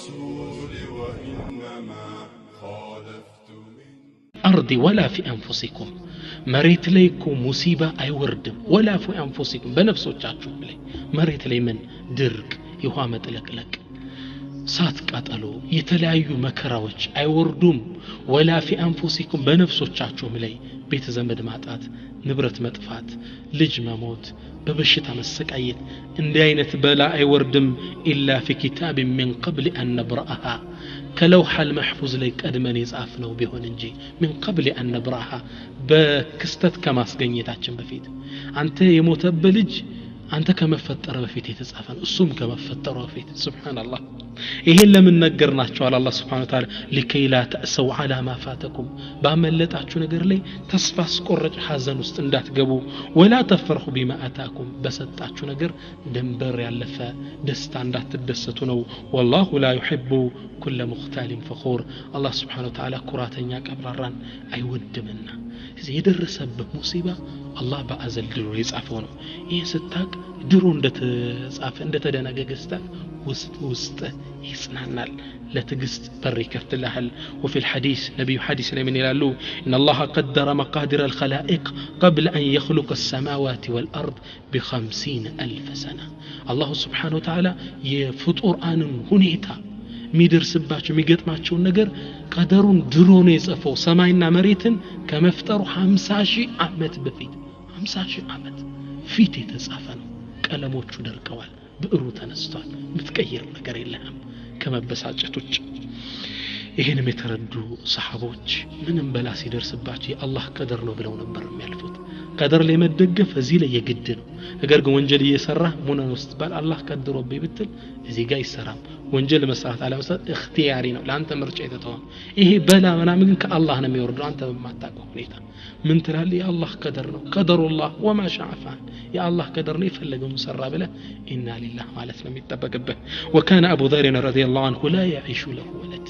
الرسول وإنما خالفت من أرض ولا في أنفسكم مريت ليكم مصيبة أي وردم ولا في أنفسكم بنفسه تشاچو لي مريت لي من درك يوامت لك سات قاتلو يتلايو مكراوچ أي وردم ولا في أنفسكم بنفسه تشاچو لي بيت زمد ማጣት ንብረት መጥፋት ልጅ መሞት በበሽታ መሰቃየት እንዲህ አይነት በላ አይወርድም ኢላ في كتاب من قبل أن نبرأها كلوح المحفوظ ላይ ቀድመን የጻፍነው ቢሆን እንጂ من قبل أن نبرأها በክስተት ከማስገኘታችን በፊት አንተ የሞተበት ልጅ አንተ ከመፈጠረ በፊት የተጻፈ ነው እሱም ከመፈጠሩ በፊት ሱብሃንአላህ ይሄን ለምን ነገርናቸው አላህ Subhanahu Wa Ta'ala لكي لا تأسوا على ما فاتكم ባመለጣችሁ ነገር ላይ ተስፋ አስቆረጭ ሐዘን ውስጥ እንዳትገቡ ولا تفرحوا بما آتاكم በሰጣችሁ ነገር ድንበር ያለፈ ደስታ እንዳትደሰቱ ነው والله لا يحب كل مختال فخور الله Subhanahu Wa Ta'ala ኩራተኛ ቀብራራን አይወድምና እዚህ የደረሰበት ሙሲባ አላህ በአዘል ድሮ የጻፈው ነው ይሄ ስታቅ ድሮ እንደተጻፈ እንደተደነገገስታ ውስጥ ይጽናናል ለትግስት በር ይከፍትልሃል وفي الحديث نبي حديث لمن يلالو إن الله قدر مقادير الخلائق قبل أن يخلق السماوات والأرض ب50,000 سنة الله سبحانه وتعالى يفطر آن هنيتا ሚደርስባቸው የሚገጥማቸው ነገር ቀደሩን ድሮ ነው የጻፈው ሰማይና መሬትን ከመፍጠሩ 50,000 ዓመት በፊት 50,000 ዓመት ፊት የተጻፈ ነው ቀለሞቹ ደርቀዋል ብዕሩ ተነስቷል ምትቀይር ነገር የለም ከመበሳጨቶች ይሄንም የተረዱ ሰሃቦች ምንም በላ ሲደርስባቸው የአላህ ቀደር ነው ብለው ነበር የሚያልፉት ቀደር ላይ መደገፍ እዚህ ላይ የግድ ነው ነገር ግን ወንጀል እየሰራ ሙነን ውስጥ ባል አላህ ቀድሮብኝ ብትል እዚህ ጋር ይሰራም ወንጀል መስራት አለመስራት እክቲያሪ ነው ለአንተ ምርጫ የተተወ ይሄ በላ ምናምን ግን ከአላህ ነው የሚወርደው አንተ በማታውቀው ሁኔታ ምን ትላለህ የአላህ ቀደር ነው ቀደሩላህ ወማ ሻአ ፈዐል የአላህ ቀደር ነው የፈለገው ሰራ ብለ ኢና ሊላህ ማለት ነው የሚጠበቅብህ وكان ابو ذر رضي الله عنه لا يعيش له ولد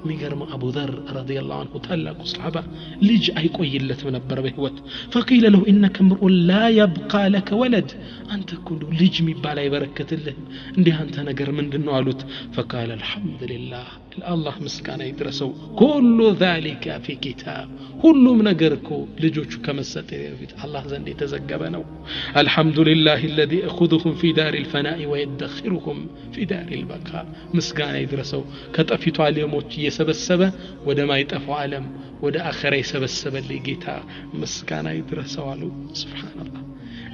ميغرم ابو ذر رضي الله عنه تلاق صحابه لج ايقيلت منبر بهوت فقيل له انك امرؤ لا يبقى لك ولد انت كل لج ميبال يبركتله اندي انت ነገር ምንድነው አሉት فقال الحمد لله الله مسكانا يدرسው كل ذلك في كتاب ሁሉም ነገር እኮ ልጆቹ ከመሰጠ በፊት አላህ ዘንድ የተዘገበ ነው الحمد لله الذي اخذهم في دار الفناء ويدخرهم في دار البقاء مسكانا يدرسው ከጠፊቱ ዓለሞች የሰበሰበ ወደ ማይጠፋው ዓለም ወደ አኺራ የሰበሰበልኝ ጌታ ምስጋና ይድረሰው አሉ ሱብሃንአላህ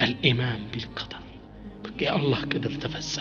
الإيمان بالقدر በቃ የአላህ ቀደር ተፈጸመ